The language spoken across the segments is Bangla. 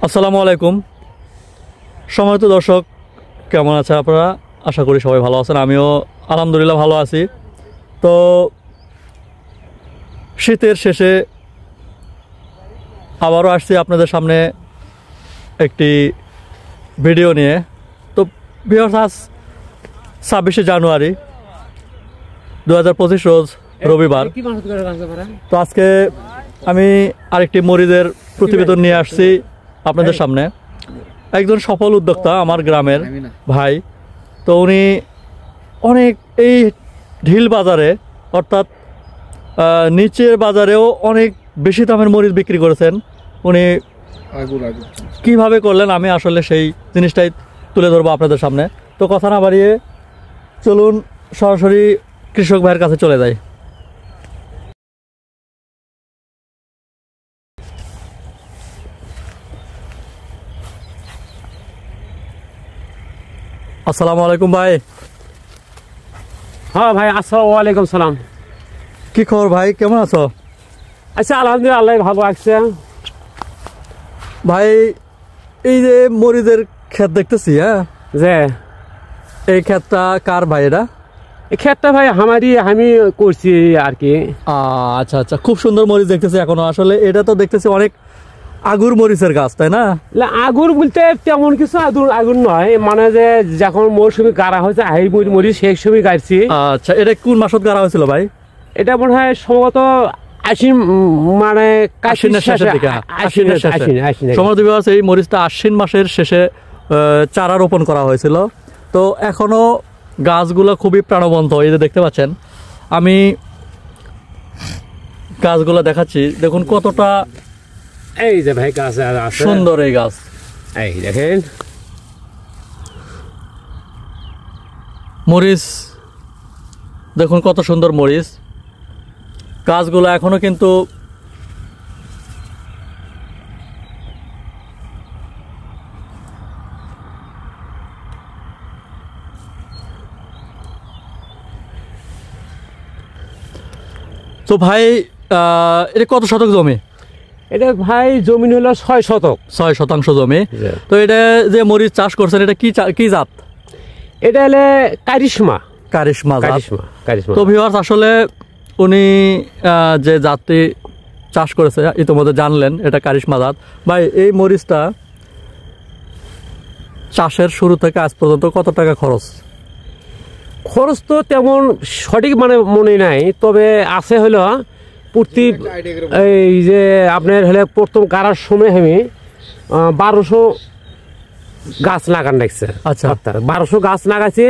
আসসালামু আলাইকুম। সম্মানিত দর্শক, কেমন আছেন আপনারা? আশা করি সবাই ভালো আছেন। আমিও আলহামদুলিল্লাহ ভালো আছি। তো শীতের শেষে আবারও আসছি আপনাদের সামনে একটি ভিডিও নিয়ে। তো ভিউয়ার্স, আজ 26শে জানুয়ারি 2025 রোজ রবিবার। তো আজকে আমি আরেকটি মরিচের প্রতিবেদন নিয়ে আসছি আপনাদের সামনে। একজন সফল উদ্যোক্তা, আমার গ্রামের ভাই। তো উনি অনেক এই ঢিল বাজারে, অর্থাৎ নিচের বাজারেও অনেক বেশি দামের মরিচ বিক্রি করেছেন। উনি কিভাবে করলেন আমি আসলে সেই জিনিসটাই তুলে ধরবো আপনাদের সামনে। তো কথা না বাড়িয়ে চলুন সরাসরি কৃষক ভাইয়ের কাছে চলে যাই। আসসালামু আলাইকুম ভাই। হ্যাঁ ভাই, আসসালামু আলাইকুম সালাম। কি খবর ভাই, কেমন আছো? আচ্ছা, আলহামদুলিল্লাহ, আল্লাহ ভালো আছে। ভাই, এই যে মরিচের ক্ষেত দেখতেছি, হ্যাঁ, যে এই ক্ষেতটা কার ভাই? এটা এই ক্ষেতটা ভাই আমারই, আমি করছি আর কি। আচ্ছা আচ্ছা, খুব সুন্দর মরিচ দেখতেছি এখনো। আসলে এটা তো দেখতেছি অনেক আগুর মরিচের গাছ, তাই না? আগুর বলতে তেমন কিছু আগুর নয়, মানে যে যখন মৌসুমি গাড়া হয়েছে আহি মরিচ সেই সময় গাড়ছি। আচ্ছা, এটা কোন মাসত গাড়া হয়েছিল ভাই? এটা মনে হয় সম্ভবত আশ্বিন, মানে এই মরিচটা আশ্বিন মাসের শেষে চারা রোপণ করা হয়েছিল। তো এখনো গাছগুলো খুবই প্রাণবন্ত, এই যে দেখতে পাচ্ছেন। আমি গাছগুলো দেখাচ্ছি, দেখুন কতটা এই যে ভাই গাছ সুন্দর। এই গাছ এই দেখেন, মরিচ দেখুন কত সুন্দর মরিচ। গাছগুলো এখনো কিন্তু তো ভাই এটা কত শতক জমি? এটা ভাই জমি হলো 6 শতক, 6 শতাংশ জমি। তো এটা যে মরিচ চাষ করছেন, এটা কি জাত? এটা হলে কারিশমা জাত। কারিশমা। তো ভিউয়ার্স, আসলে উনি যে জাতটি চাষ করেছে ইতিমধ্যে জানলেন, এটা কারিশমা জাত। ভাই, এই মরিচটা চাষের শুরু থেকে আজ পর্যন্ত কত টাকা খরচ তো তেমন সঠিক মানে মনে নাই, তবে আছে হলো প্রতি এই যে আপনার হলে প্রথম গাড়ার সময় আমি 1200 গাছ লাগান লাগছে। আচ্ছা, 1200 গাছ লাগাইছি।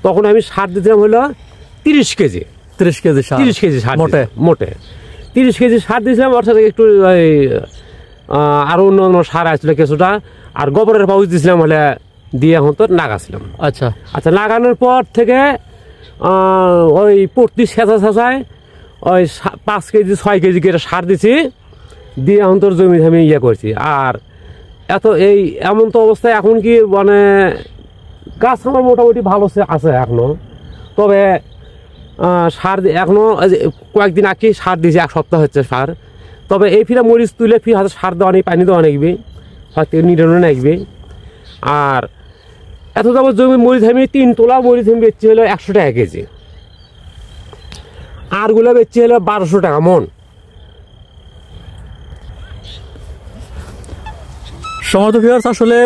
তখন আমি সার দিতাম হলো 30 কেজি। 30 কেজি সার মোটে 30 কেজি সার দিয়েছিলাম। অর্থাৎ একটু আরো অন্য সার আসছিল কিছুটা, আর গোবরের পাউচ দিয়েছিলাম, হলে দিয়ে এখন তো লাগাছিলাম। আচ্ছা আচ্ছা, লাগানোর পর থেকে ওই প্রতি ছেঁচায় ওই 5 কেজি 6 কেজি করে সার দিছি, দিয়ে এখন তোর জমি আমি ইয়ে করছি। আর এমন তো অবস্থায় এখন কি মানে গাছ আমার মোটামুটি ভালো আছে এখনো। তবে সার এখনো কয়েকদিন আগে সার দিয়েছি, 1 সপ্তাহ হচ্ছে সার। তবে এই ফিরে মরিচ তুলে ফির হাতে সার দেওয়া নেই, পানি দেওয়া নেকবে, হয়তো নিরানো নেকবে। আর এত যাবত জমি মরিচ আমি 3 তোলা মরিচ আমি বেচছি হলো 100 টাকা কেজি, আরগুলো বেচছি হলো 1200 টাকা মন। সম্মানিত ভিউয়ার্স, আসলে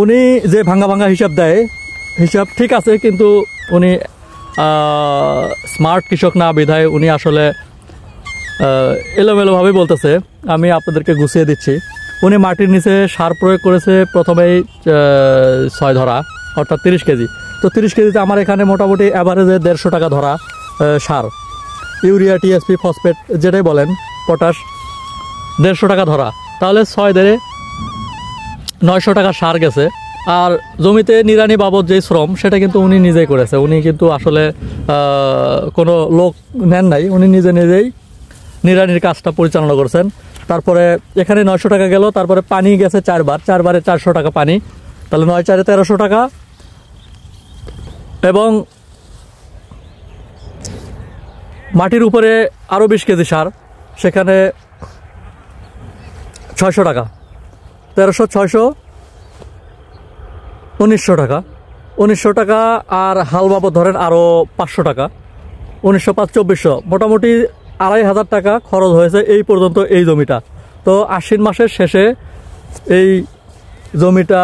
উনি যে ভাঙ্গা হিসাব দেয়, হিসাব ঠিক আছে, কিন্তু উনি স্মার্ট কৃষক না বিধায় উনি আসলে এলোমেলোভাবে বলতেছে। আমি আপনাদেরকে গুছিয়ে দিচ্ছি। উনি মাটির নিচে সার প্রয়োগ করেছে প্রথমেই 6 ধরা, অর্থাৎ 30 কেজি। তো 30 কেজিতে আমার এখানে মোটামুটি অ্যাভারেজে 150 টাকা ধরা সার, ইউরিয়া, টিএসপি, ফসফেট যেটাই বলেন, পটাশ, 150 টাকা ধরা। তাহলে 6 ধরে 900 টাকা সার গেছে। আর জমিতে নিড়ানি বাবদ যে শ্রম, সেটা কিন্তু উনি নিজেই করেছে। উনি কিন্তু আসলে কোনো লোক নেন নাই, উনি নিজেই নিড়ানির কাজটা পরিচালনা করছেন। তারপরে এখানে 900 টাকা গেল, তারপরে পানি গেছে 4বারে 400 টাকা পানি, তাহলে 9 4 1300 টাকা। এবং মাটির উপরে আরও 20 কেজি সার, সেখানে 600 টাকা। 1300, 600, 1900 টাকা, 1900 টাকা, আর হাল বাবদ ধরেন আরও 500 টাকা, 1900, 5, 2400, মোটামুটি 2500 টাকা খরচ হয়েছে এই পর্যন্ত এই জমিটা। তো আশ্বিন মাসের শেষে এই জমিটা,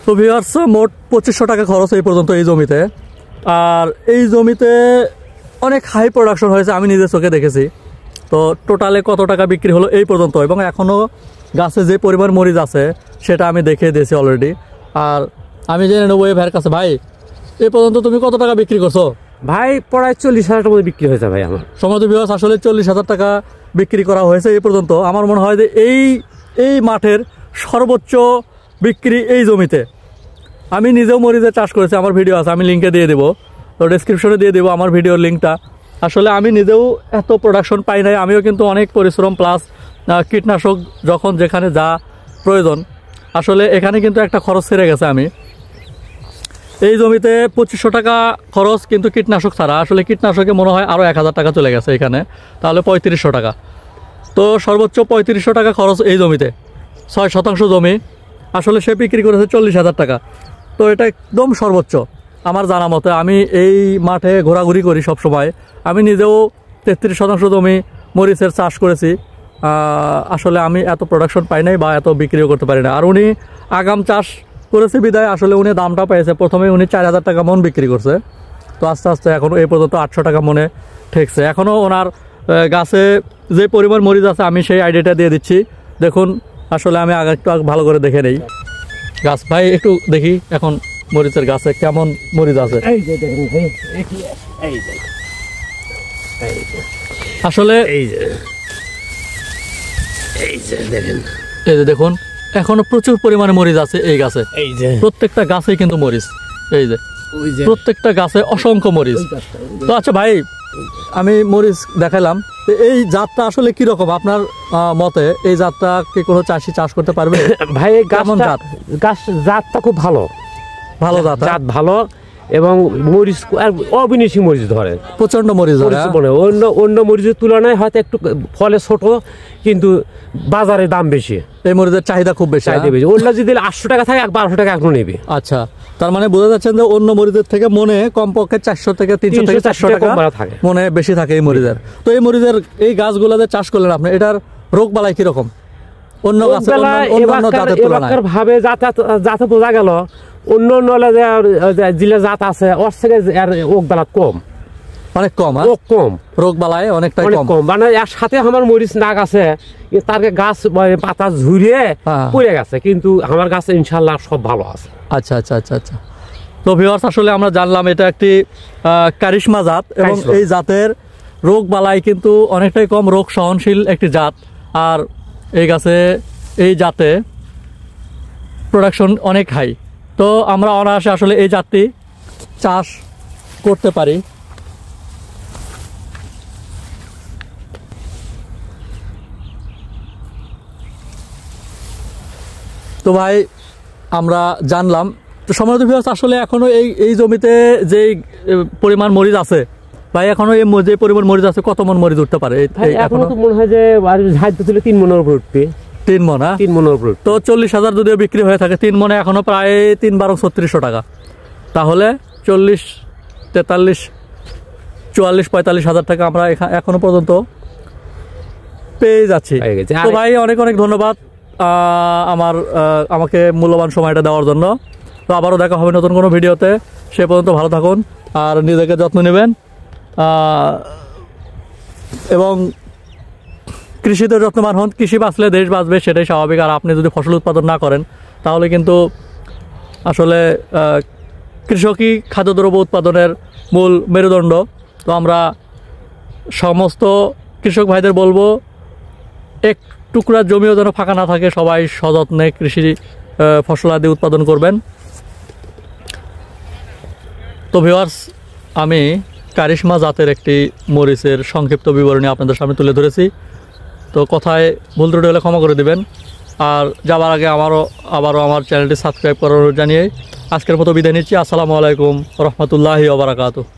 তো ভিউয়ার্স মোট 2500 টাকা খরচ এই পর্যন্ত এই জমিতে। আর এই জমিতে অনেক হাই প্রোডাকশন হয়েছে, আমি নিজের চোখে দেখেছি। তো টোটালে কত টাকা বিক্রি হলো এই পর্যন্ত, এবং এখনও গাছে যে পরিমাণ মরিচ আছে সেটা আমি দেখিয়ে দিয়েছি অলরেডি। আর আমি জেনে নেবো এই ভাইয়ের কাছে, ভাই এই পর্যন্ত তুমি কত টাকা বিক্রি করছো? ভাই প্রায় 40,000 টাকা বিক্রি হয়েছে ভাই আমার। সময় ভিউয়ার্স আসলে 40,000 টাকা বিক্রি করা হয়েছে এই পর্যন্ত। আমার মনে হয় যে এই মাঠের সর্বোচ্চ বিক্রি এই জমিতে। আমি নিজেও মরিচের চাষ করেছি, আমার ভিডিও আছে, আমি লিঙ্কে দিয়ে দেবো, তো ডেসক্রিপশনে দিয়ে দেবো আমার ভিডিওর লিঙ্কটা। আসলে আমি নিজেও এত প্রোডাকশন পাই নাই, আমিও কিন্তু অনেক পরিশ্রম প্লাস কীটনাশক যখন যেখানে যা প্রয়োজন, আসলে এখানে কিন্তু একটা খরচ সেরে গেছে। আমি এই জমিতে 2500 টাকা খরচ, কিন্তু কীটনাশক ছাড়া। আসলে কীটনাশকে মনে হয় আরও 1000 টাকা চলে গেছে এখানে, তাহলে 3500 টাকা। তো সর্বোচ্চ 3500 টাকা খরচ এই জমিতে, 6 শতাংশ জমি। আসলে সে বিক্রি করেছে 40,000 টাকা। তো এটা একদম সর্বোচ্চ আমার জানা মতে। আমি এই মাঠে ঘোরাঘুরি করি সব সময়, আমি নিজেও 33 শতাংশ জমি মরিচের চাষ করেছি। আসলে আমি এত প্রোডাকশন পাই নাই বা এত বিক্রিও করতে পারি না। আর উনি আগাম চাষ করেছে বিদায় আসলে উনি দামটা পেয়েছে। প্রথমে উনি 4000 টাকা মন বিক্রি করছে, তো আস্তে আস্তে এখনও এই পর্যন্ত 800 টাকা মনে ঠেকছে। এখনও ওনার গাছে যে পরিমাণ মরিচ আছে আমি সেই আইডিয়াটা দিয়ে দিচ্ছি। দেখুন, আসলে আমি আগে একটু ভালো করে দেখে নেই গাছ। ভাই একটু দেখি এখন মরিচের গাছে কেমন মরিচ আছে। আসলে এই যে দেখুন, এখনো প্রচুর পরিমাণে মরিচ আছে এই গাছে। এই যে প্রত্যেকটা গাছে কিন্তু মরিচ, এই যে প্রত্যেকটা গাছে অসংখ্য মরিচ। তো আচ্ছা ভাই, আমি মরিচ দেখালাম, এই জাতটা আসলে কিরকম আপনার মতে? এই জাতটা কি কোনো চাষি চাষ করতে পারবে? ভাই জাতটা খুব ভালো, ভালো জাত, ভালো, এবং মরিচ অবিনাশী মরিচ ধরে, প্রচন্ড মরিচ ধরে। অন্য মরিচের তুলনায় হয়তো একটু ফলে ছোট, কিন্তু বাজারে দাম বেশি। এই মরিচের চাহিদা খুব বেশি। অন্য যদি 800 টাকা থাকে 1200 টাকা এখনো নেবে। আচ্ছা, তার মানে বোঝা যাচ্ছে যে অন্য মরিচের থেকে মনে কমপক্ষে 400 থেকে 300 থেকে 400 টাকা মনে বেশি থাকে এই মরিচের। তো এই মরিচের এই গাছগুলো যে চাষ করলেন আপনি, এটার রোগ বালাই কিরকম অন্য গাছের অন্যান্য জাতের তুলনায়? ভাবে জাতে বোঝা গেল অন্য জিলা জাত আছে ওর থেকে রোগ বালা কম, অনেক কম। কম রোগ বালায় অনেকটাই কম। মানে এর সাথে আমার মরিচ নাক আছে, তার গাছ পাতা ঝুরিয়ে পড়ে গেছে, কিন্তু আমার গাছে ইনশাল্লাহ সব ভালো আছে। আচ্ছা আচ্ছা আচ্ছা আচ্ছা। তো ভিউয়ার্স, আসলে আমরা জানলাম এটা একটি কারিশমা জাত, এবং এই জাতের রোগ বালাই কিন্তু অনেকটাই কম, রোগ সহনশীল একটি জাত। আর এই গাছে এই জাতে প্রোডাকশন অনেক হাই। তো আমরা অনায়াসে আসলে এই জাতটি চাষ করতে পারি। তো ভাই আমরা জানলাম। তো সম্মানিত ভিউয়ার্স, আসলে এখনো এই জমিতে যে পরিমাণ মরিচ আছে ভাই, এখনো এই যে পরিমাণ মরিচ আছে কত মন মরিচ উঠতে পারে? এখনো তো মনে হয় যে 3 মনের উপর উঠবে। 3 মন? 3 মনের উপর। তো 40,000 যদিও বিক্রি হয়ে থাকে, 3 মনে এখনো প্রায় 3 × 3600 টাকা। তাহলে 40, 43, 44, 45,000 টাকা আমরা এখনো পর্যন্ত পেয়ে যাচ্ছি। তো ভাই অনেক অনেক ধন্যবাদ আমাকে মূল্যবান সময়টা দেওয়ার জন্য। তো আবারও দেখা হবে নতুন কোনো ভিডিওতে। সে পর্যন্ত ভালো থাকুন আর নিজেকে যত্ন নেবেন, এবং কৃষিতে যত্নবান হন। কৃষি বাঁচলে দেশ বাঁচবে, সেটাই স্বাভাবিক। আর আপনি যদি ফসল উৎপাদন না করেন তাহলে কিন্তু আসলে কৃষকই খাদ্যদ্রব্য উৎপাদনের মূল মেরুদণ্ড। তো আমরা সমস্ত কৃষক ভাইদের বলবো, এক টুকরা জমিও যেন ফাঁকা না থাকে, সবাই সযত্নে কৃষি ফসলাদি উৎপাদন করবেন। তো ভিউয়ার্স, আমি কারিশমা জাতের একটি মরিচের সংক্ষিপ্ত বিবরণী আপনাদের সামনে তুলে ধরেছি। তো কথায় ভুল ত্রুটি হলে ক্ষমা করে দেবেন। আর যাবার আগে আবারও আমার চ্যানেলটি সাবস্ক্রাইব করার অনুরোধ জানিয়ে আজকের মতো বিদায় নিচ্ছি। আসসালামু আলাইকুম রহমতুল্লাহি ওয়া বারাকাতুহু।